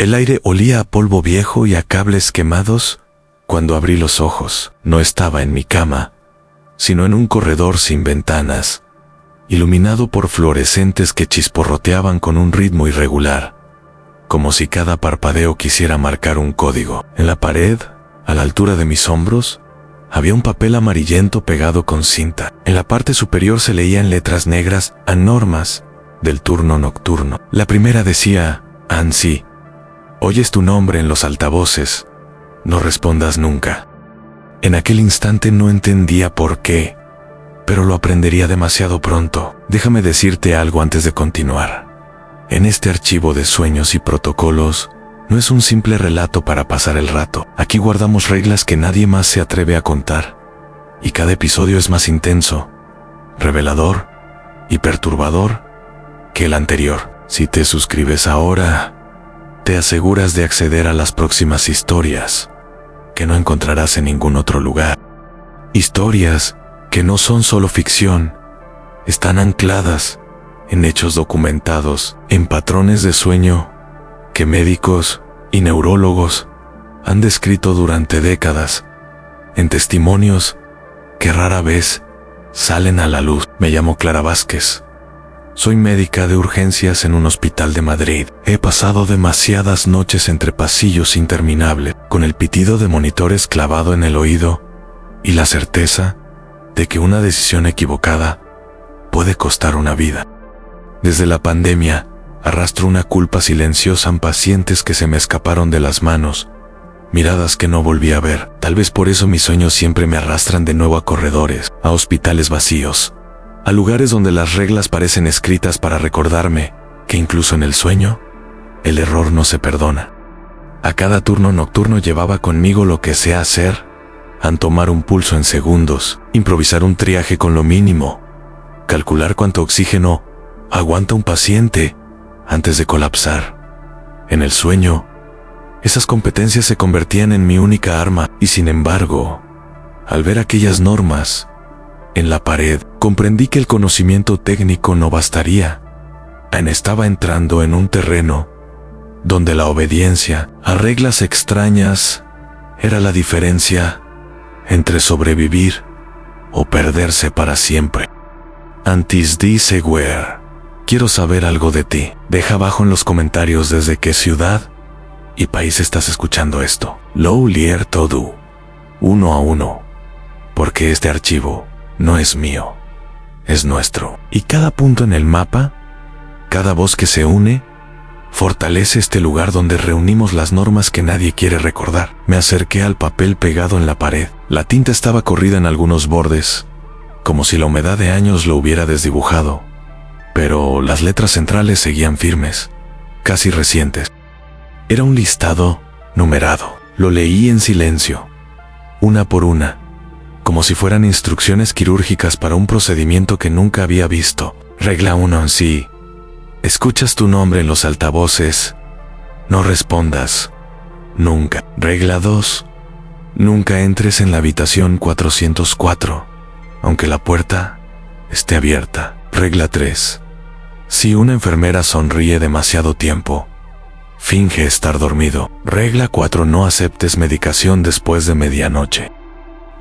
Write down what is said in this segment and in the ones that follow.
El aire olía a polvo viejo y a cables quemados. Cuando abrí los ojos, no estaba en mi cama, sino en un corredor sin ventanas, iluminado por fluorescentes que chisporroteaban con un ritmo irregular, como si cada parpadeo quisiera marcar un código. En la pared, a la altura de mis hombros, había un papel amarillento pegado con cinta. En la parte superior se leían letras negras a normas del turno nocturno. La primera decía: Ansi, oyes tu nombre en los altavoces, no respondas nunca. En aquel instante no entendía por qué, pero lo aprendería demasiado pronto. Déjame decirte algo antes de continuar. En este archivo de sueños y protocolos, no es un simple relato para pasar el rato. Aquí guardamos reglas que nadie más se atreve a contar, y cada episodio es más intenso, revelador y perturbador que el anterior. Si te suscribes ahora, te aseguras de acceder a las próximas historias que no encontrarás en ningún otro lugar. Historias que no son solo ficción, están ancladas en hechos documentados, en patrones de sueño que médicos y neurólogos han descrito durante décadas, en testimonios que rara vez salen a la luz. Me llamo Clara Vázquez. Soy médica de urgencias en un hospital de Madrid. He pasado demasiadas noches entre pasillos interminables, con el pitido de monitores clavado en el oído y la certeza de que una decisión equivocada puede costar una vida. Desde la pandemia, arrastro una culpa silenciosa en pacientes que se me escaparon de las manos, miradas que no volví a ver. Tal vez por eso mis sueños siempre me arrastran de nuevo a corredores, a hospitales vacíos, a lugares donde las reglas parecen escritas para recordarme que incluso en el sueño, el error no se perdona. A cada turno nocturno llevaba conmigo lo que sé hacer: tomar un pulso en segundos, improvisar un triaje con lo mínimo, calcular cuánto oxígeno aguanta un paciente antes de colapsar. En el sueño, esas competencias se convertían en mi única arma, y sin embargo, al ver aquellas normas en la pared, comprendí que el conocimiento técnico no bastaría. Estaba entrando en un terreno donde la obediencia a reglas extrañas era la diferencia entre sobrevivir o perderse para siempre. Antes de seguir, quiero saber algo de ti. Deja abajo en los comentarios desde qué ciudad y país estás escuchando esto. Lo lier todo, 1 a 1, porque este archivo no es mío, es nuestro. Y cada punto en el mapa, cada voz que se une, fortalece este lugar donde reunimos las normas que nadie quiere recordar. Me acerqué al papel pegado en la pared. La tinta estaba corrida en algunos bordes, como si la humedad de años lo hubiera desdibujado, pero las letras centrales seguían firmes, casi recientes. Era un listado numerado. Lo leí en silencio, una por una, como si fueran instrucciones quirúrgicas para un procedimiento que nunca había visto. Regla 1: sí. Escuchas tu nombre en los altavoces, no respondas nunca. Regla 2: nunca entres en la habitación 404, aunque la puerta esté abierta. Regla 3: si una enfermera sonríe demasiado tiempo, finge estar dormido. Regla 4: no aceptes medicación después de medianoche.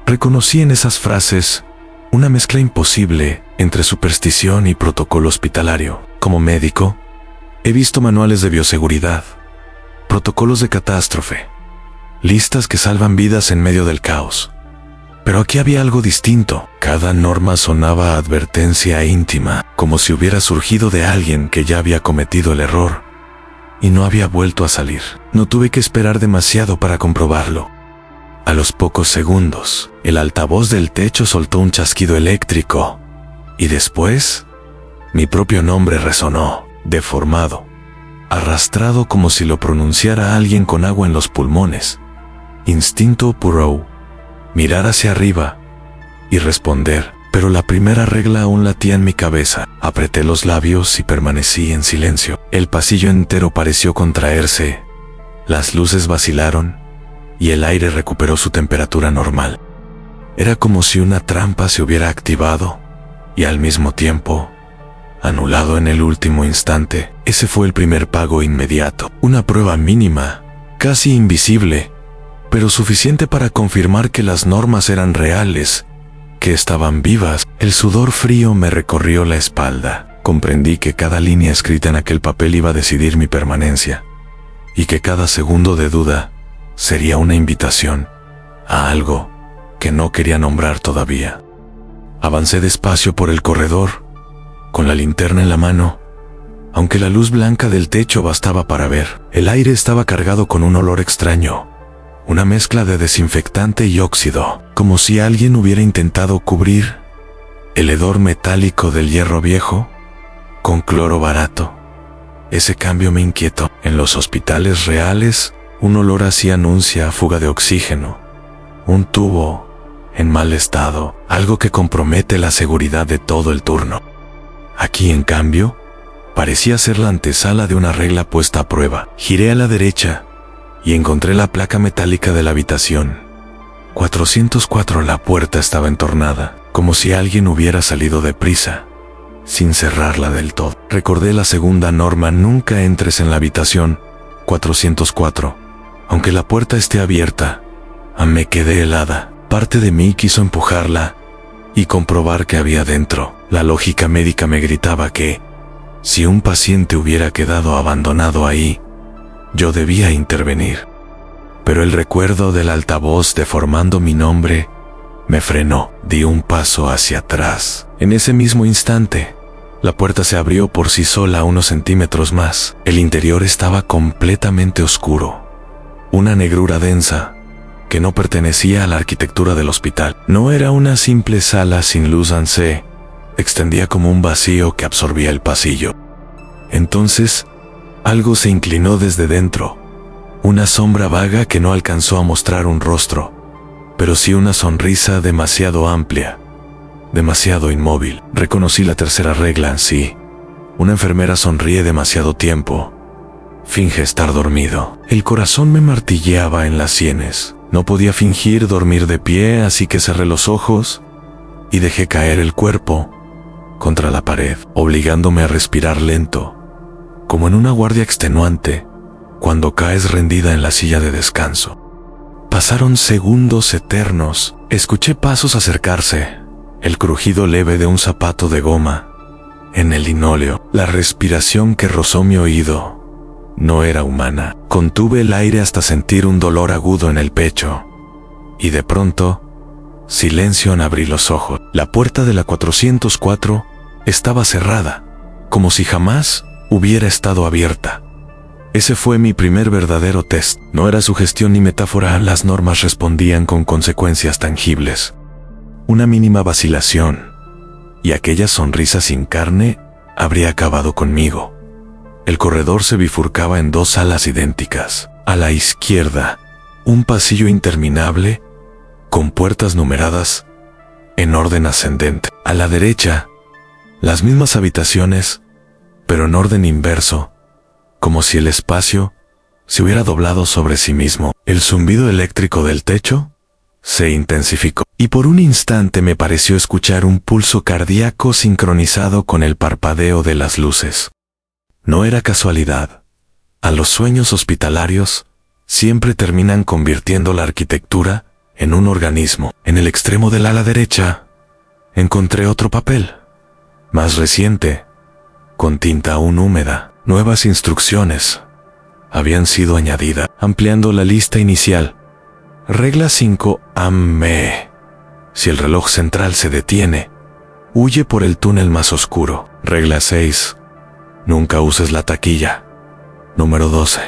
Reconocí en esas frases una mezcla imposible entre superstición y protocolo hospitalario. Como médico, he visto manuales de bioseguridad, protocolos de catástrofe, listas que salvan vidas en medio del caos. Pero aquí había algo distinto. Cada norma sonaba a advertencia íntima, como si hubiera surgido de alguien que ya había cometido el error y no había vuelto a salir. No tuve que esperar demasiado para comprobarlo. A los pocos segundos, el altavoz del techo soltó un chasquido eléctrico, y después, mi propio nombre resonó, deformado, arrastrado como si lo pronunciara alguien con agua en los pulmones. Instinto puro, mirar hacia arriba y responder, pero la primera regla aún latía en mi cabeza. Apreté los labios y permanecí en silencio. El pasillo entero pareció contraerse, las luces vacilaron y el aire recuperó su temperatura normal. Era como si una trampa se hubiera activado y al mismo tiempo anulado en el último instante. Ese fue el primer pago inmediato. Una prueba mínima, casi invisible, pero suficiente para confirmar que las normas eran reales, que estaban vivas. El sudor frío me recorrió la espalda. Comprendí que cada línea escrita en aquel papel iba a decidir mi permanencia, y que cada segundo de duda sería una invitación a algo que no quería nombrar todavía. Avancé despacio por el corredor, con la linterna en la mano, aunque la luz blanca del techo bastaba para ver. El aire estaba cargado con un olor extraño, una mezcla de desinfectante y óxido, como si alguien hubiera intentado cubrir el hedor metálico del hierro viejo con cloro barato. Ese cambio me inquietó. En los hospitales reales, un olor así anuncia fuga de oxígeno, un tubo en mal estado, algo que compromete la seguridad de todo el turno. Aquí, en cambio, parecía ser la antesala de una regla puesta a prueba. Giré a la derecha y encontré la placa metálica de la habitación. 404. La puerta estaba entornada, como si alguien hubiera salido deprisa, sin cerrarla del todo. Recordé la segunda norma: nunca entres en la habitación 404, aunque la puerta esté abierta. Me quedé helada. Parte de mí quiso empujarla y comprobar qué había dentro. La lógica médica me gritaba que, si un paciente hubiera quedado abandonado ahí, yo debía intervenir. Pero el recuerdo del altavoz deformando mi nombre me frenó. Di un paso hacia atrás. En ese mismo instante, la puerta se abrió por sí sola unos centímetros más. El interior estaba completamente oscuro. Una negrura densa que no pertenecía a la arquitectura del hospital. No era una simple sala sin luz, se extendía como un vacío que absorbía el pasillo. Entonces, algo se inclinó desde dentro. Una sombra vaga que no alcanzó a mostrar un rostro, pero sí una sonrisa demasiado amplia, demasiado inmóvil. Reconocí la tercera regla: sí, una enfermera sonríe demasiado tiempo, finge estar dormido. El corazón me martilleaba en las sienes. No podía fingir dormir de pie, así que cerré los ojos y dejé caer el cuerpo contra la pared, obligándome a respirar lento, como en una guardia extenuante, cuando caes rendida en la silla de descanso. Pasaron segundos eternos. Escuché pasos acercarse, el crujido leve de un zapato de goma en el linóleo. La respiración que rozó mi oído no era humana. Contuve el aire hasta sentir un dolor agudo en el pecho. Y de pronto, silencio al abrir los ojos. La puerta de la 404 estaba cerrada, como si jamás hubiera estado abierta. Ese fue mi primer verdadero test. No era sugestión ni metáfora, las normas respondían con consecuencias tangibles. Una mínima vacilación, y aquella sonrisa sin carne habría acabado conmigo. El corredor se bifurcaba en dos salas idénticas. A la izquierda, un pasillo interminable, con puertas numeradas en orden ascendente. A la derecha, las mismas habitaciones, pero en orden inverso, como si el espacio se hubiera doblado sobre sí mismo. El zumbido eléctrico del techo se intensificó, y por un instante me pareció escuchar un pulso cardíaco sincronizado con el parpadeo de las luces. No era casualidad. A los sueños hospitalarios siempre terminan convirtiendo la arquitectura en un organismo. En el extremo del ala derecha encontré otro papel, más reciente, con tinta aún húmeda. Nuevas instrucciones habían sido añadidas, ampliando la lista inicial. Regla 5. Si el reloj central se detiene, huye por el túnel más oscuro. Regla 6. Nunca uses la taquilla. Número 12.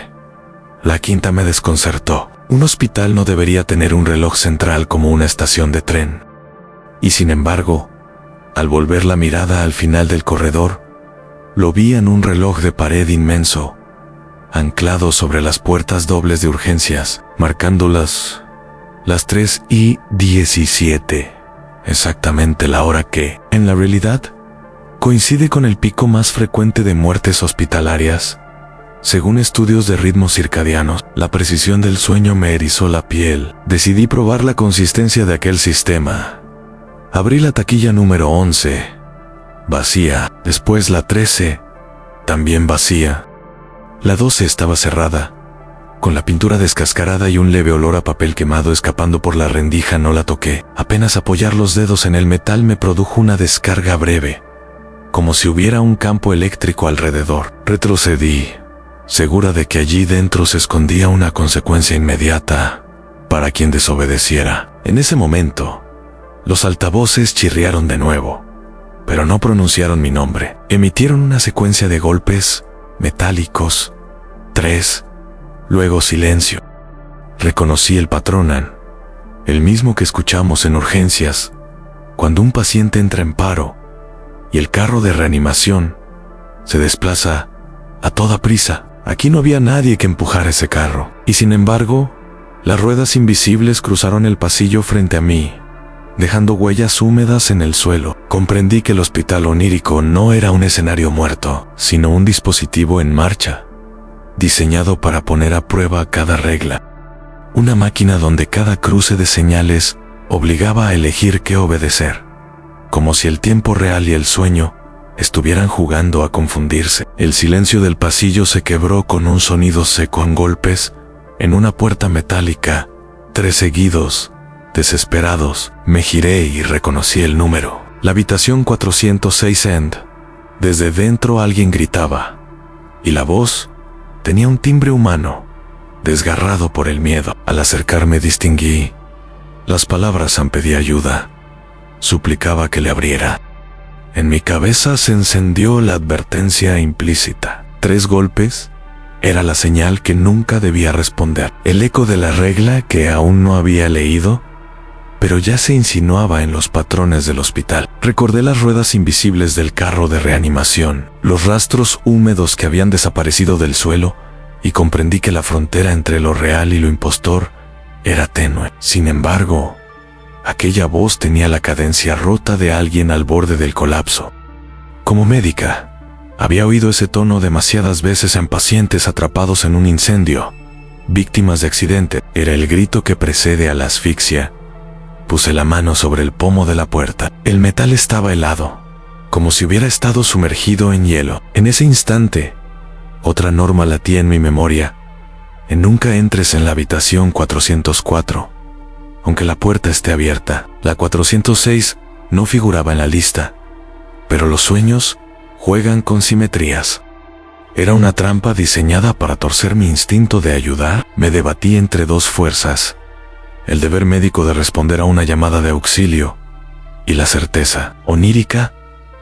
La quinta me desconcertó. Un hospital no debería tener un reloj central como una estación de tren. Y sin embargo, al volver la mirada al final del corredor, lo vi en un reloj de pared inmenso, anclado sobre las puertas dobles de urgencias, marcando las 3:17, exactamente la hora que, en la realidad, coincide con el pico más frecuente de muertes hospitalarias. Según estudios de ritmos circadianos, la precisión del sueño me erizó la piel. Decidí probar la consistencia de aquel sistema. Abrí la taquilla número 11. vacía. Después la 13, también vacía. La 12 estaba cerrada, con la pintura descascarada y un leve olor a papel quemado escapando por la rendija. No la toqué. Apenas apoyar los dedos en el metal me produjo una descarga breve, como si hubiera un campo eléctrico alrededor. Retrocedí, segura de que allí dentro se escondía una consecuencia inmediata para quien desobedeciera. En ese momento, los altavoces chirriaron de nuevo, pero no pronunciaron mi nombre. Emitieron una secuencia de golpes metálicos. 3, luego silencio. Reconocí el patrón, el mismo que escuchamos en urgencias, cuando un paciente entra en paro y el carro de reanimación se desplaza a toda prisa. Aquí no había nadie que empujara ese carro, y sin embargo, las ruedas invisibles cruzaron el pasillo frente a mí, dejando huellas húmedas en el suelo. Comprendí que el hospital onírico no era un escenario muerto, sino un dispositivo en marcha, diseñado para poner a prueba cada regla. Una máquina donde cada cruce de señales obligaba a elegir qué obedecer, como si el tiempo real y el sueño estuvieran jugando a confundirse. El silencio del pasillo se quebró con un sonido seco en golpes en una puerta metálica. 3 seguidos, desesperados. Me giré y reconocí el número. La habitación 406 End. Desde dentro alguien gritaba, y la voz tenía un timbre humano, desgarrado por el miedo. Al acercarme distinguí las palabras. Pedí ayuda. Suplicaba que le abriera. En mi cabeza se encendió la advertencia implícita. 3 golpes era la señal que nunca debía responder. El eco de la regla que aún no había leído, pero ya se insinuaba en los patrones del hospital. Recordé las ruedas invisibles del carro de reanimación, los rastros húmedos que habían desaparecido del suelo, y comprendí que la frontera entre lo real y lo impostor era tenue. Sin embargo, aquella voz tenía la cadencia rota de alguien al borde del colapso. Como médica, había oído ese tono demasiadas veces en pacientes atrapados en un incendio, víctimas de accidente. Era el grito que precede a la asfixia. Puse la mano sobre el pomo de la puerta. El metal estaba helado, como si hubiera estado sumergido en hielo. En ese instante, otra norma latía en mi memoria: nunca entres en la habitación 404. Aunque la puerta esté abierta. La 406 no figuraba en la lista, pero los sueños juegan con simetrías. Era una trampa diseñada para torcer mi instinto de ayudar. Me debatí entre 2 fuerzas: el deber médico de responder a una llamada de auxilio y la certeza onírica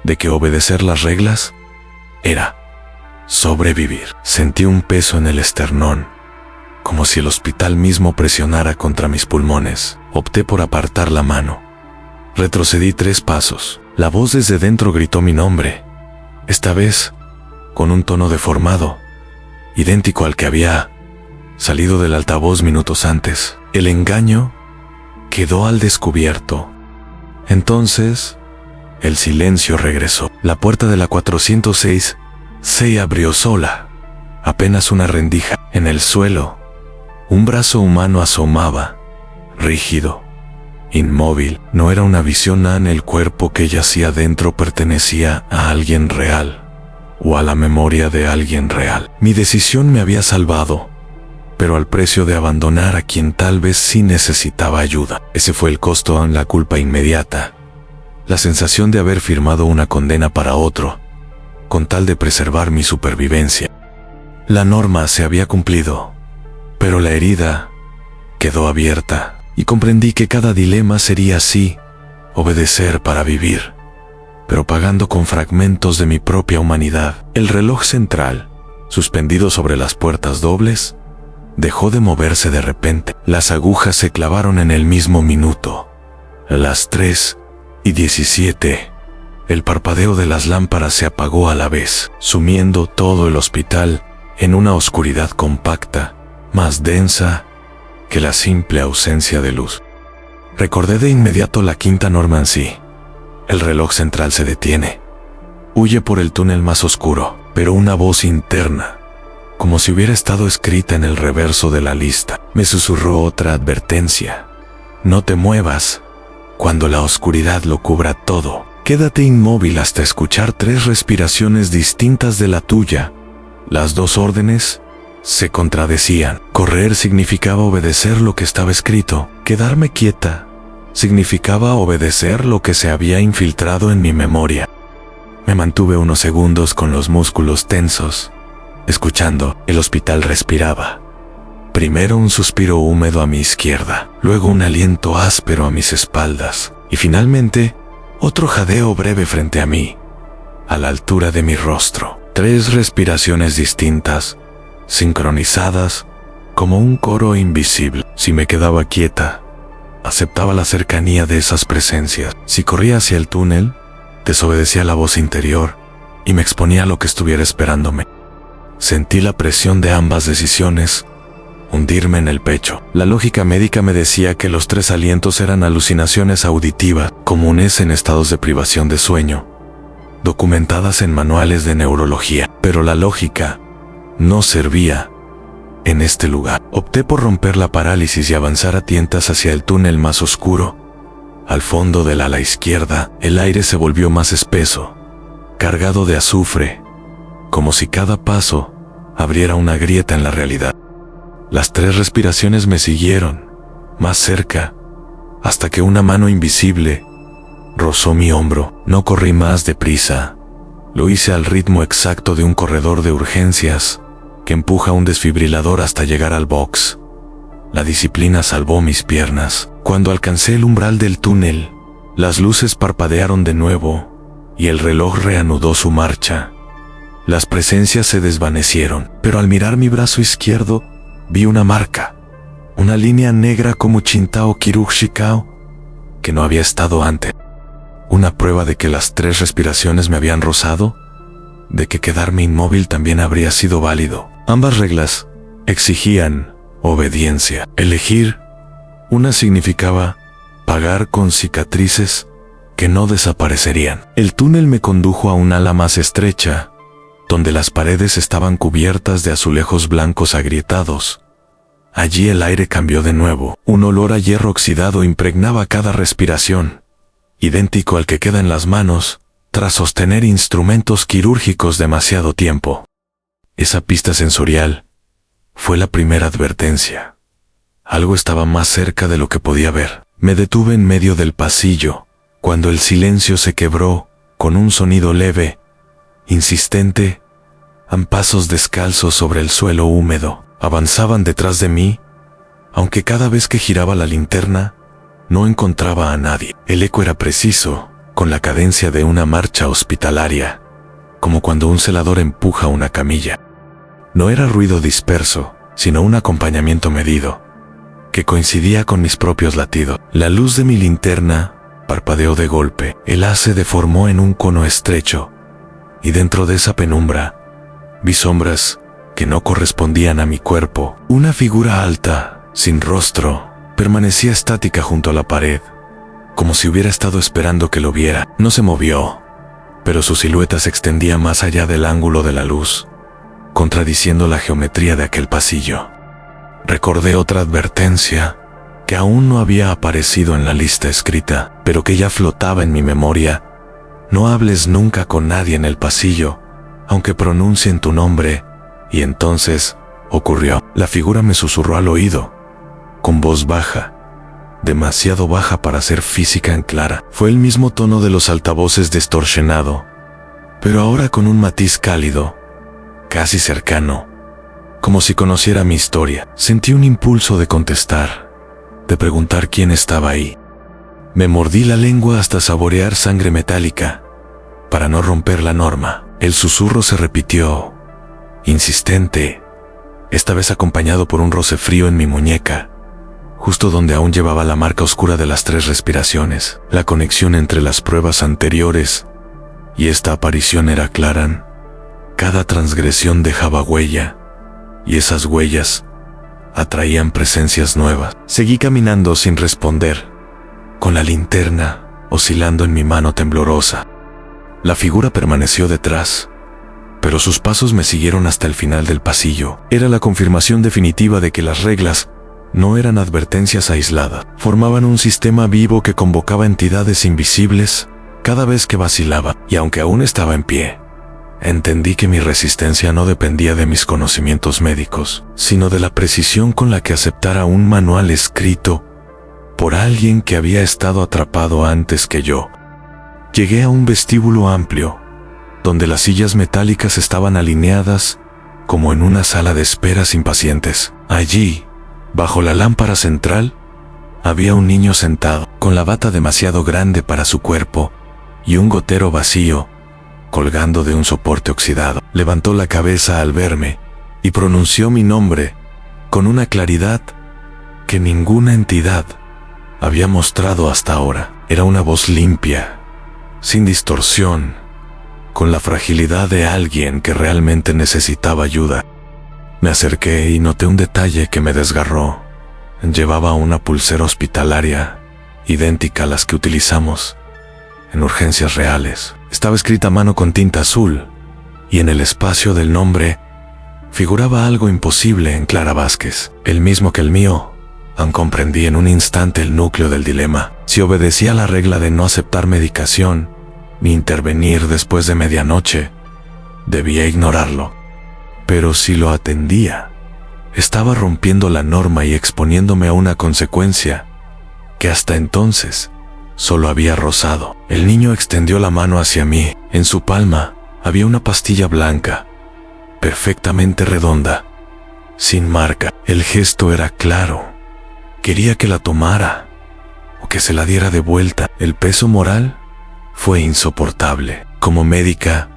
de que obedecer las reglas era sobrevivir. Sentí un peso en el esternón, como si el hospital mismo presionara contra mis pulmones. Opté por apartar la mano. Retrocedí 3 pasos. La voz desde dentro gritó mi nombre, esta vez con un tono deformado, idéntico al que había salido del altavoz minutos antes. El engaño quedó al descubierto. Entonces, el silencio regresó. La puerta de la 406 se abrió sola. Apenas una rendija. En el suelo, un brazo humano asomaba, rígido, inmóvil. No era una visión. El cuerpo que yacía dentro pertenecía a alguien real, o a la memoria de alguien real. Mi decisión me había salvado, pero al precio de abandonar a quien tal vez sí necesitaba ayuda. Ese fue el costo. La culpa inmediata, la sensación de haber firmado una condena para otro, con tal de preservar mi supervivencia. La norma se había cumplido, pero la herida quedó abierta, y comprendí que cada dilema sería así: obedecer para vivir, pero pagando con fragmentos de mi propia humanidad. El reloj central, suspendido sobre las puertas dobles, dejó de moverse de repente. Las agujas se clavaron en el mismo minuto. Las 3:17. El parpadeo de las lámparas se apagó a la vez, sumiendo todo el hospital en una oscuridad compacta, más densa que la simple ausencia de luz. Recordé de inmediato la quinta norma en sí. El reloj central se detiene. Huye por el túnel más oscuro, pero una voz interna, como si hubiera estado escrita en el reverso de la lista, me susurró otra advertencia: no te muevas cuando la oscuridad lo cubra todo. Quédate inmóvil hasta escuchar 3 respiraciones distintas de la tuya. Las 2 órdenes se contradecían. Correr significaba obedecer lo que estaba escrito. Quedarme quieta significaba obedecer lo que se había infiltrado en mi memoria. Me mantuve unos segundos con los músculos tensos, escuchando. El hospital respiraba. Primero un suspiro húmedo a mi izquierda, luego un aliento áspero a mis espaldas, y finalmente otro jadeo breve frente a mí, a la altura de mi rostro. 3 respiraciones distintas, sincronizadas, como un coro invisible. Si me quedaba quieta, aceptaba la cercanía de esas presencias. Si corría hacia el túnel, desobedecía la voz interior y me exponía a lo que estuviera esperándome. Sentí la presión de ambas decisiones hundirme en el pecho. La lógica médica me decía que los 3 alientos eran alucinaciones auditivas comunes en estados de privación de sueño, documentadas en manuales de neurología. Pero la lógica no servía en este lugar. Opté por romper la parálisis y avanzar a tientas hacia el túnel más oscuro. Al fondo del ala izquierda, el aire se volvió más espeso, cargado de azufre, como si cada paso abriera una grieta en la realidad. Las 3 respiraciones me siguieron, más cerca, hasta que una mano invisible rozó mi hombro. No corrí más deprisa. Lo hice al ritmo exacto de un corredor de urgencias que empuja un desfibrilador hasta llegar al box. La disciplina salvó mis piernas. Cuando alcancé el umbral del túnel, las luces parpadearon de nuevo y el reloj reanudó su marcha. Las presencias se desvanecieron, pero al mirar mi brazo izquierdo, vi una marca, una línea negra como Chintao Kirugshikao, que no había estado antes. Una prueba de que las 3 respiraciones me habían rozado, de que quedarme inmóvil también habría sido válido. Ambas reglas exigían obediencia. Elegir una significaba pagar con cicatrices que no desaparecerían. El túnel me condujo a un ala más estrecha, donde las paredes estaban cubiertas de azulejos blancos agrietados. Allí el aire cambió de nuevo. Un olor a hierro oxidado impregnaba cada respiración, idéntico al que queda en las manos tras sostener instrumentos quirúrgicos demasiado tiempo. Esa pista sensorial fue la primera advertencia. Algo estaba más cerca de lo que podía ver. Me detuve en medio del pasillo, cuando el silencio se quebró con un sonido leve, insistente, pasos descalzos sobre el suelo húmedo. Avanzaban detrás de mí, aunque cada vez que giraba la linterna, no encontraba a nadie. El eco era preciso, con la cadencia de una marcha hospitalaria, como cuando un celador empuja una camilla. No era ruido disperso, sino un acompañamiento medido, que coincidía con mis propios latidos. La luz de mi linterna parpadeó de golpe. El haz se deformó en un cono estrecho, y dentro de esa penumbra vi sombras que no correspondían a mi cuerpo. Una figura alta, sin rostro, permanecía estática junto a la pared, como si hubiera estado esperando que lo viera. No se movió, pero su silueta se extendía más allá del ángulo de la luz, contradiciendo la geometría de aquel pasillo. Recordé otra advertencia que aún no había aparecido en la lista escrita, pero que ya flotaba en mi memoria. No hables nunca con nadie en el pasillo, aunque pronuncien tu nombre. Y entonces ocurrió. La figura me susurró al oído, con voz baja, demasiado baja para ser física en clara. Fue el mismo tono de los altavoces distorsionado, pero ahora con un matiz cálido, casi cercano, como si conociera mi historia. Sentí un impulso de contestar, de preguntar quién estaba ahí. Me mordí la lengua hasta saborear sangre metálica, para no romper la norma. El susurro se repitió, insistente, esta vez acompañado por un roce frío en mi muñeca, justo donde aún llevaba la marca oscura de las 3 respiraciones. La conexión entre las pruebas anteriores y esta aparición era clara. Cada transgresión dejaba huella, y esas huellas atraían presencias nuevas. Seguí caminando sin responder, con la linterna oscilando en mi mano temblorosa. La figura permaneció detrás, pero sus pasos me siguieron hasta el final del pasillo. Era la confirmación definitiva de que las reglas no eran advertencias aisladas. Formaban un sistema vivo que convocaba entidades invisibles cada vez que vacilaba, y aunque aún estaba en pie, entendí que mi resistencia no dependía de mis conocimientos médicos, sino de la precisión con la que aceptara un manual escrito por alguien que había estado atrapado antes que yo. Llegué a un vestíbulo amplio, donde las sillas metálicas estaban alineadas como en una sala de esperas impacientes. Allí, bajo la lámpara central, había un niño sentado, con la bata demasiado grande para su cuerpo y un gotero vacío colgando de un soporte oxidado. Levantó la cabeza al verme y pronunció mi nombre con una claridad que ninguna entidad había mostrado hasta ahora. Era una voz limpia, sin distorsión, con la fragilidad de alguien que realmente necesitaba ayuda. Me acerqué y noté un detalle que me desgarró. Llevaba una pulsera hospitalaria idéntica a las que utilizamos en urgencias reales. Estaba escrita a mano con tinta azul, y en el espacio del nombre figuraba algo imposible en Clara Vázquez, el mismo que el mío. Aún comprendí en un instante el núcleo del dilema. Si obedecía la regla de no aceptar medicación ni intervenir después de medianoche, debía ignorarlo. Pero si lo atendía, estaba rompiendo la norma y exponiéndome a una consecuencia que hasta entonces solo había rozado. El niño extendió la mano hacia mí. En su palma había una pastilla blanca, perfectamente redonda, sin marca. El gesto era claro. Quería que la tomara o que se la diera de vuelta. El peso moral fue insoportable. Como médica,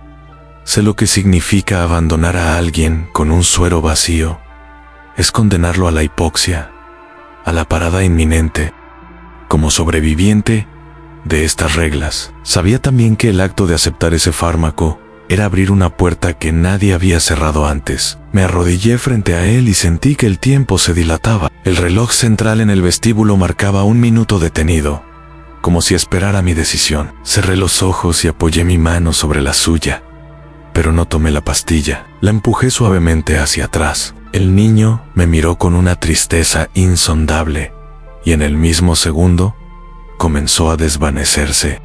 sé lo que significa abandonar a alguien con un suero vacío. Es condenarlo a la hipoxia, a la parada inminente. Como sobreviviente de estas reglas, sabía también que el acto de aceptar ese fármaco era abrir una puerta que nadie había cerrado antes. Me arrodillé frente a él y sentí que el tiempo se dilataba. El reloj central en el vestíbulo marcaba 1 minuto detenido, como si esperara mi decisión. Cerré los ojos y apoyé mi mano sobre la suya, pero no tomé la pastilla. La empujé suavemente hacia atrás. El niño me miró con una tristeza insondable, y en el mismo segundo comenzó a desvanecerse.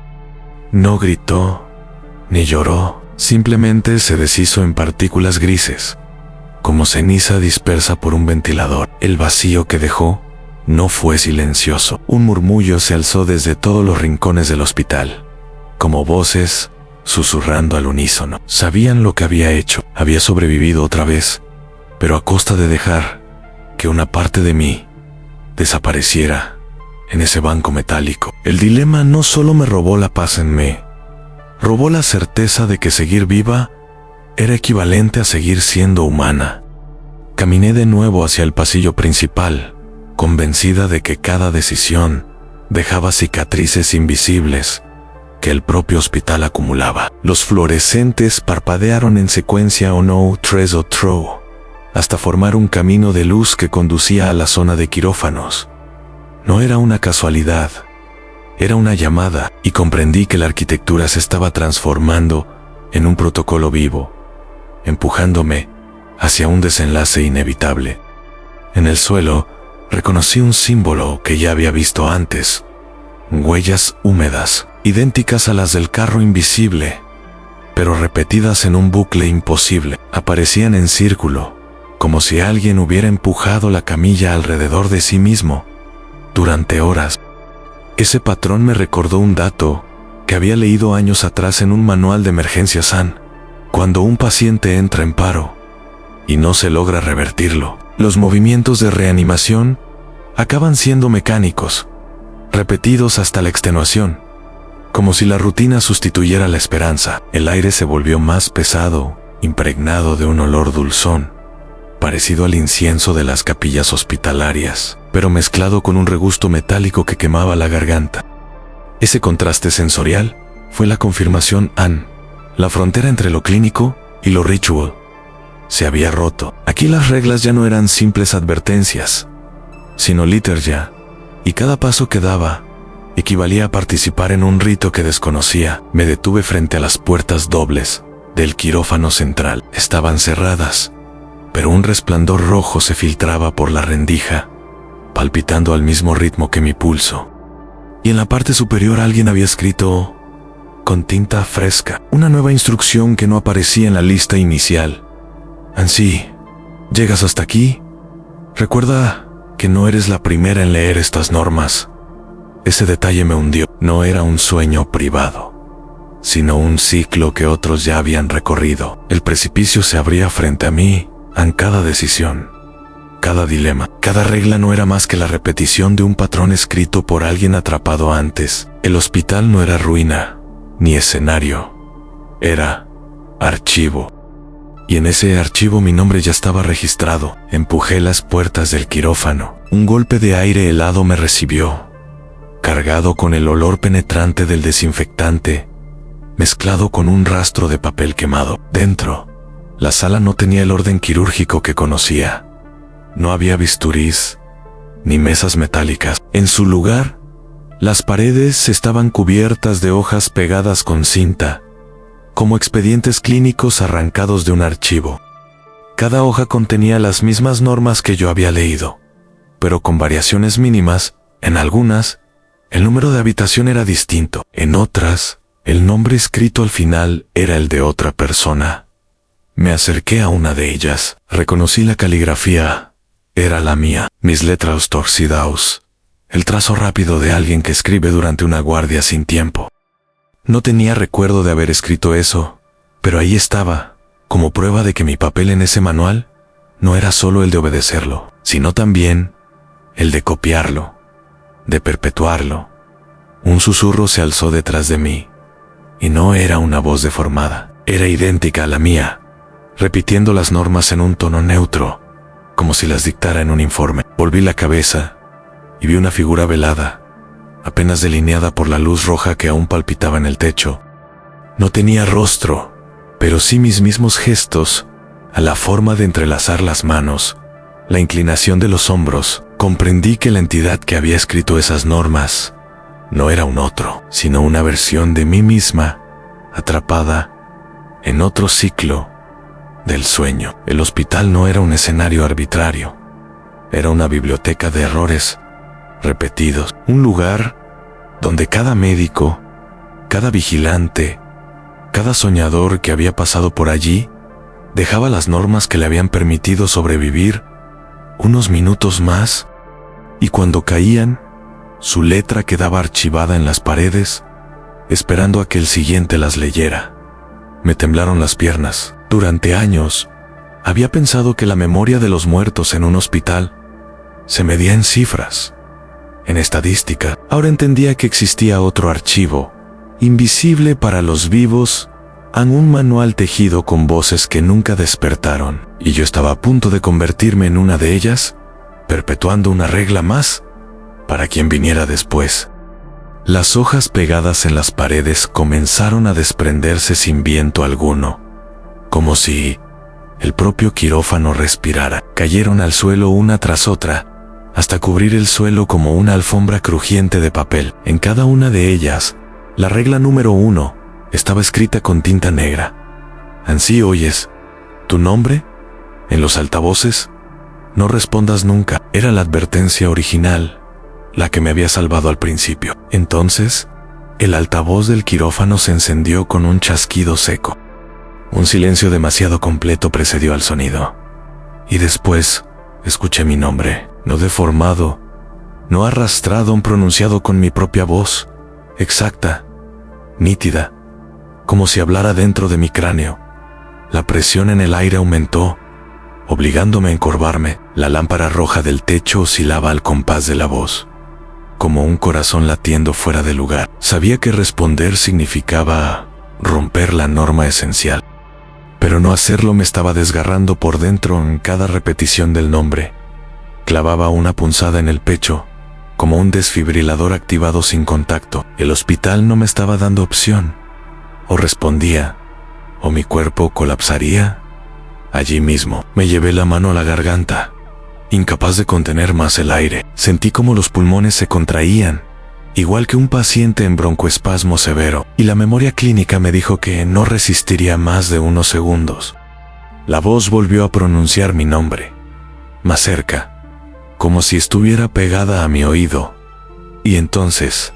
No gritó, ni lloró, simplemente se deshizo en partículas grises, como ceniza dispersa por un ventilador. El vacío que dejó no fue silencioso. Un murmullo se alzó desde todos los rincones del hospital, como voces susurrando al unísono. Sabían lo que había hecho. Había sobrevivido otra vez, pero a costa de dejar que una parte de mí desapareciera en ese banco metálico. El dilema no solo me robó la paz en mí, robó la certeza de que seguir viva era equivalente a seguir siendo humana. Caminé de nuevo hacia el pasillo principal, convencida de que cada decisión dejaba cicatrices invisibles que el propio hospital acumulaba. Los fluorescentes parpadearon en secuencia 1, 3 o 4, hasta formar un camino de luz que conducía a la zona de quirófanos. No era una casualidad, era una llamada, y comprendí que la arquitectura se estaba transformando en un protocolo vivo, empujándome hacia un desenlace inevitable. En el suelo reconocí un símbolo que ya había visto antes: huellas húmedas, idénticas a las del carro invisible, pero repetidas en un bucle imposible. Aparecían en círculo, como si alguien hubiera empujado la camilla alrededor de sí mismo durante horas. Ese patrón me recordó un dato que había leído años atrás en un manual de emergencia SAN. Cuando un paciente entra en paro y no se logra revertirlo, los movimientos de reanimación acaban siendo mecánicos, repetidos hasta la extenuación, como si la rutina sustituyera la esperanza. El aire se volvió más pesado, impregnado de un olor dulzón, parecido al incienso de las capillas hospitalarias, pero mezclado con un regusto metálico que quemaba la garganta. Ese contraste sensorial fue la confirmación AN. La frontera entre lo clínico y lo ritual se había roto. Aquí las reglas ya no eran simples advertencias, sino liturgia, y cada paso que daba equivalía a participar en un rito que desconocía. Me detuve frente a las puertas dobles del quirófano central. Estaban cerradas, pero un resplandor rojo se filtraba por la rendija, palpitando al mismo ritmo que mi pulso. Y en la parte superior alguien había escrito: con tinta fresca, una nueva instrucción que no aparecía en la lista inicial. Ansí, ¿llegas hasta aquí? Recuerda que no eres la primera en leer estas normas. Ese detalle me hundió. No era un sueño privado, sino un ciclo que otros ya habían recorrido. El precipicio se abría frente a mí en cada decisión, cada dilema. Cada regla no era más que la repetición de un patrón escrito por alguien atrapado antes. El hospital no era ruina, ni escenario. Era archivo. Y en ese archivo mi nombre ya estaba registrado. Empujé las puertas del quirófano. Un golpe de aire helado me recibió, cargado con el olor penetrante del desinfectante, mezclado con un rastro de papel quemado. Dentro, la sala no tenía el orden quirúrgico que conocía. No había bisturís, ni mesas metálicas. En su lugar, las paredes estaban cubiertas de hojas pegadas con cinta, como expedientes clínicos arrancados de un archivo. Cada hoja contenía las mismas normas que yo había leído, pero con variaciones mínimas. En algunas, el número de habitación era distinto. En otras, el nombre escrito al final era el de otra persona. Me acerqué a una de ellas. Reconocí la caligrafía. Era la mía. Mis letras torcidas. El trazo rápido de alguien que escribe durante una guardia sin tiempo. No tenía recuerdo de haber escrito eso, pero ahí estaba, como prueba de que mi papel en ese manual no era solo el de obedecerlo, sino también el de copiarlo, de perpetuarlo. Un susurro se alzó detrás de mí, y no era una voz deformada, era idéntica a la mía, repitiendo las normas en un tono neutro, como si las dictara en un informe. Volví la cabeza y vi una figura velada, apenas delineada por la luz roja que aún palpitaba en el techo. No tenía rostro, pero sí mis mismos gestos, a la forma de entrelazar las manos, la inclinación de los hombros. Comprendí que la entidad que había escrito esas normas no era un otro, sino una versión de mí misma, atrapada en otro ciclo del sueño. El hospital no era un escenario arbitrario, era una biblioteca de errores repetidos, un lugar donde cada médico, cada vigilante, cada soñador que había pasado por allí, dejaba las normas que le habían permitido sobrevivir unos minutos más, y cuando caían, su letra quedaba archivada en las paredes, esperando a que el siguiente las leyera. Me temblaron las piernas. Durante años, había pensado que la memoria de los muertos en un hospital se medía en cifras, en estadística. Ahora entendía que existía otro archivo, invisible para los vivos, en un manual tejido con voces que nunca despertaron, y yo estaba a punto de convertirme en una de ellas, perpetuando una regla más para quien viniera después. Las hojas pegadas en las paredes comenzaron a desprenderse sin viento alguno, como si el propio quirófano respirara. Cayeron al suelo una tras otra, hasta cubrir el suelo como una alfombra crujiente de papel. En cada una de ellas, la regla número 1 estaba escrita con tinta negra. Ansí oyes tu nombre en los altavoces. No respondas nunca. Era la advertencia original, la que me había salvado al principio. Entonces, el altavoz del quirófano se encendió con un chasquido seco. Un silencio demasiado completo precedió al sonido. Y después, escuché mi nombre, no deformado, no arrastrado, pronunciado con mi propia voz, exacta, nítida, como si hablara dentro de mi cráneo. La presión en el aire aumentó, obligándome a encorvarme. La lámpara roja del techo oscilaba al compás de la voz, como un corazón latiendo fuera de lugar. Sabía que responder significaba romper la norma esencial, pero no hacerlo me estaba desgarrando por dentro en cada repetición del nombre. Clavaba una punzada en el pecho, como un desfibrilador activado sin contacto. El hospital no me estaba dando opción. O respondía, o mi cuerpo colapsaría. Allí mismo, me llevé la mano a la garganta, incapaz de contener más el aire. Sentí como los pulmones se contraían, igual que un paciente en broncoespasmo severo, y la memoria clínica me dijo que no resistiría más de unos segundos. La voz volvió a pronunciar mi nombre, más cerca, como si estuviera pegada a mi oído, y entonces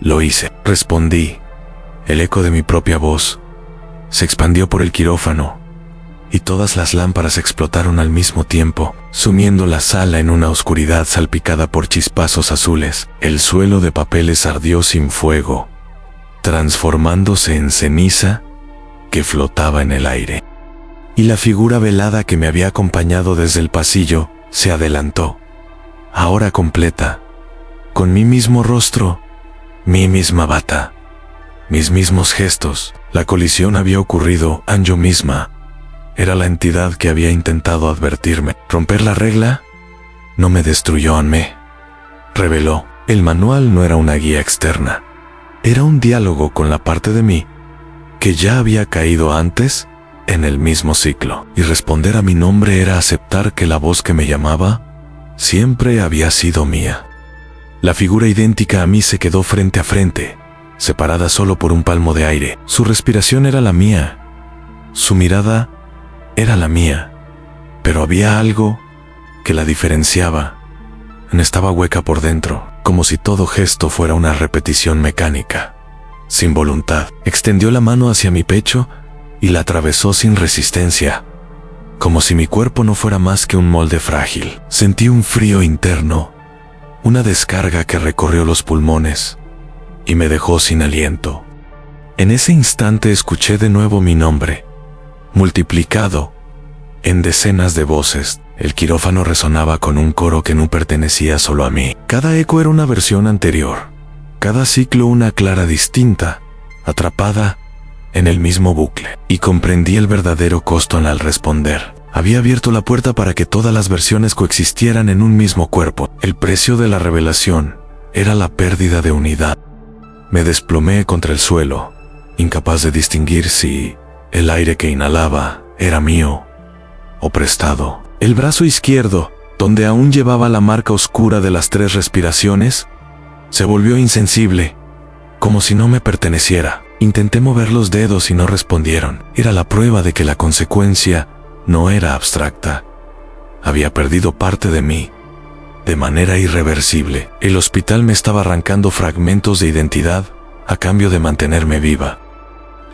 lo hice. Respondí, El eco de mi propia voz se expandió por el quirófano y todas las lámparas explotaron al mismo tiempo, sumiendo la sala en una oscuridad salpicada por chispazos azules. El suelo de papeles ardió sin fuego, transformándose en ceniza que flotaba en el aire. Y la figura velada que me había acompañado desde el pasillo se adelantó, ahora completa, con mi mismo rostro, mi misma bata, mis mismos gestos. La colisión había ocurrido, yo misma era la entidad que había intentado advertirme. Romper la regla no me destruyó, me reveló. El manual no era una guía externa, era un diálogo con la parte de mí que ya había caído antes en el mismo ciclo. Y responder a mi nombre era aceptar que la voz que me llamaba siempre había sido mía. La figura idéntica a mí se quedó frente a frente, separada solo por un palmo de aire. Su respiración era la mía, su mirada era la mía, pero había algo que la diferenciaba. Estaba hueca por dentro, como si todo gesto fuera una repetición mecánica, sin voluntad. Extendió la mano hacia mi pecho y la atravesó sin resistencia, como si mi cuerpo no fuera más que un molde frágil. Sentí un frío interno, una descarga que recorrió los pulmones y me dejó sin aliento. En ese instante escuché de nuevo mi nombre, multiplicado en decenas de voces. El quirófano resonaba con un coro que no pertenecía solo a mí. Cada eco era una versión anterior, cada ciclo una clara distinta, atrapada en el mismo bucle. Y comprendí el verdadero costo al responder. Había abierto la puerta para que todas las versiones coexistieran en un mismo cuerpo. El precio de la revelación era la pérdida de unidad. Me desplomé contra el suelo, incapaz de distinguir si el aire que inhalaba era mío o prestado. El brazo izquierdo, donde aún llevaba la marca oscura de las 3 respiraciones, se volvió insensible, como si no me perteneciera. Intenté mover los dedos y no respondieron. Era la prueba de que la consecuencia no era abstracta. Había perdido parte de mí, de manera irreversible. El hospital me estaba arrancando fragmentos de identidad a cambio de mantenerme viva.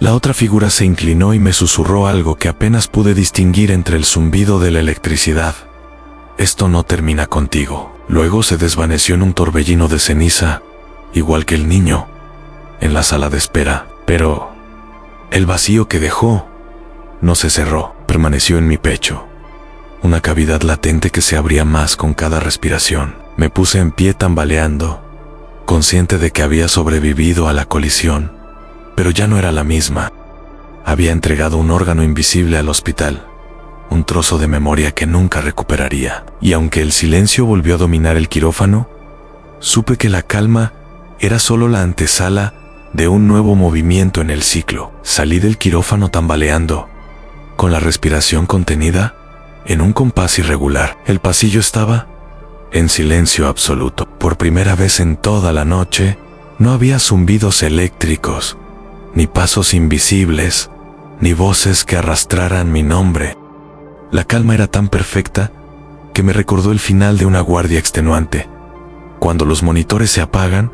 La otra figura se inclinó y me susurró algo que apenas pude distinguir entre el zumbido de la electricidad. Esto no termina contigo. Luego se desvaneció en un torbellino de ceniza, igual que el niño, en la sala de espera. Pero el vacío que dejó no se cerró, permaneció en mi pecho. Una cavidad latente que se abría más con cada respiración. Me puse en pie tambaleando, consciente de que había sobrevivido a la colisión, pero ya no era la misma. Había entregado un órgano invisible al hospital, un trozo de memoria que nunca recuperaría. Y aunque el silencio volvió a dominar el quirófano, supe que la calma era solo la antesala de un nuevo movimiento en el ciclo. Salí del quirófano tambaleando, con la respiración contenida en un compás irregular. El pasillo estaba en silencio absoluto. Por primera vez en toda la noche, no había zumbidos eléctricos, ni pasos invisibles, ni voces que arrastraran mi nombre. La calma era tan perfecta que me recordó el final de una guardia extenuante, cuando los monitores se apagan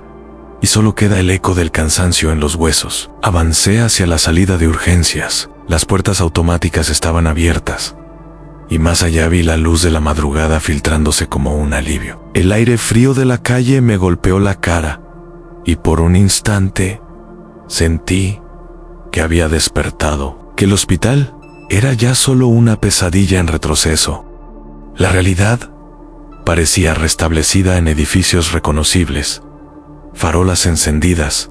y solo queda el eco del cansancio en los huesos. Avancé hacia la salida de urgencias. Las puertas automáticas estaban abiertas, y más allá vi la luz de la madrugada filtrándose como un alivio. El aire frío de la calle me golpeó la cara, y por un instante sentí que había despertado, que el hospital era ya solo una pesadilla en retroceso. La realidad parecía restablecida en edificios reconocibles, farolas encendidas,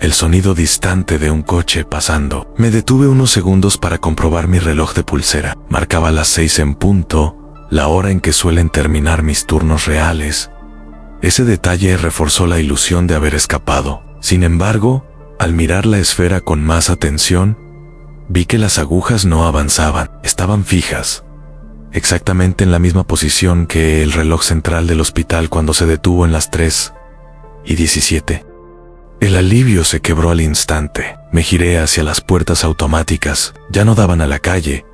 el sonido distante de un coche pasando. Me detuve unos segundos para comprobar mi reloj de pulsera. Marcaba las 6 en punto, la hora en que suelen terminar mis turnos reales. Ese detalle reforzó la ilusión de haber escapado. Sin embargo, al mirar la esfera con más atención, vi que las agujas no avanzaban, estaban fijas, exactamente en la misma posición que el reloj central del hospital cuando se detuvo en las 3:17. El alivio se quebró al instante. Me giré hacia las puertas automáticas. Ya no daban a la calle,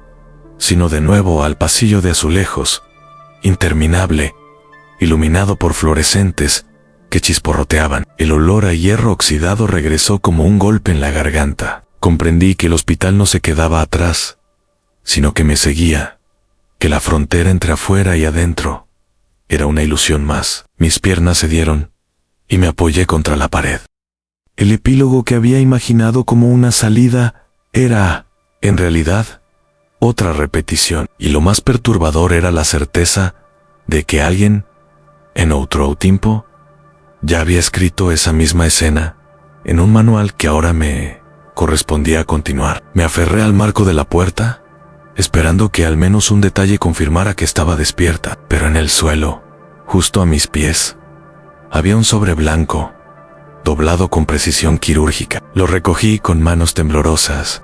sino de nuevo al pasillo de azulejos, interminable, iluminado por fluorescentes que chisporroteaban. El olor a hierro oxidado regresó como un golpe en la garganta. Comprendí que el hospital no se quedaba atrás, sino que me seguía, que la frontera entre afuera y adentro era una ilusión más. Mis piernas cedieron y me apoyé contra la pared. El epílogo que había imaginado como una salida era, en realidad, otra repetición, y lo más perturbador era la certeza de que alguien, en otro tiempo, ya había escrito esa misma escena en un manual que ahora me correspondía continuar. Me aferré al marco de la puerta, esperando que al menos un detalle confirmara que estaba despierta, pero en el suelo, justo a mis pies, había un sobre blanco, doblado con precisión quirúrgica. Lo recogí con manos temblorosas.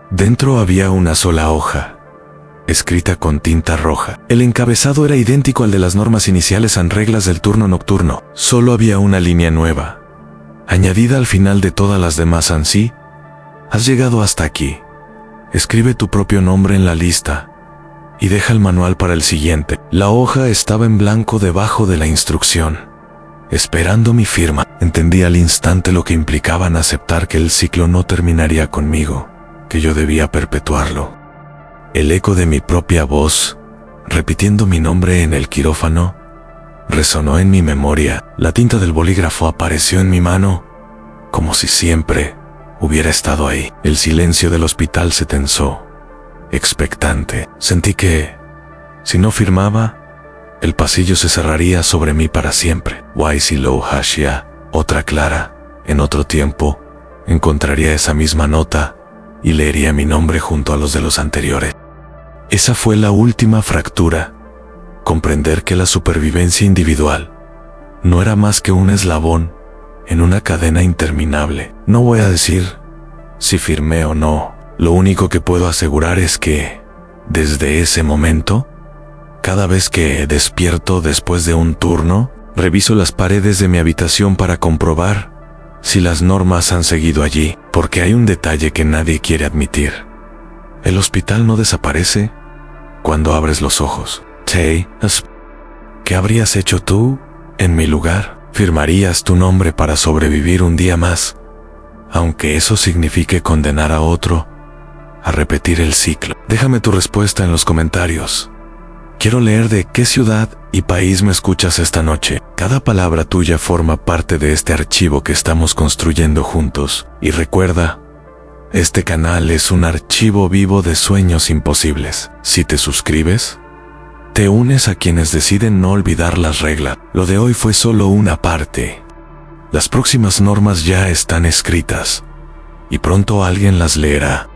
Dentro había una sola hoja, escrita con tinta roja. El encabezado era idéntico al de las normas iniciales en reglas del turno nocturno. Solo había una línea nueva, añadida al final de todas las demás. Ansí, has llegado hasta aquí. Escribe tu propio nombre en la lista y deja el manual para el siguiente. La hoja estaba en blanco debajo de la instrucción, esperando mi firma. Entendí al instante lo que implicaban aceptar que el ciclo no terminaría conmigo, que yo debía perpetuarlo. El eco de mi propia voz, repitiendo mi nombre en el quirófano, resonó en mi memoria. La tinta del bolígrafo apareció en mi mano, como si siempre hubiera estado ahí. El silencio del hospital se tensó, expectante. Sentí que, si no firmaba, el pasillo se cerraría sobre mí para siempre. Waisilo Hashia, otra Clara, en otro tiempo, encontraría esa misma nota y leería mi nombre junto a los de los anteriores. Esa fue la última fractura. Comprender que la supervivencia individual no era más que un eslabón en una cadena interminable. No voy a decir si firmé o no. Lo único que puedo asegurar es que, desde ese momento, cada vez que despierto después de un turno, reviso las paredes de mi habitación para comprobar si las normas han seguido allí, porque hay un detalle que nadie quiere admitir. El hospital no desaparece cuando abres los ojos. ¿Qué habrías hecho tú en mi lugar? ¿Firmarías tu nombre para sobrevivir un día más, aunque eso signifique condenar a otro a repetir el ciclo? Déjame tu respuesta en los comentarios. Quiero leer de qué ciudad y país me escuchas esta noche. Cada palabra tuya forma parte de este archivo que estamos construyendo juntos. Y recuerda, este canal es un archivo vivo de sueños imposibles. Si te suscribes, te unes a quienes deciden no olvidar las reglas. Lo de hoy fue solo una parte. Las próximas normas ya están escritas, y pronto alguien las leerá.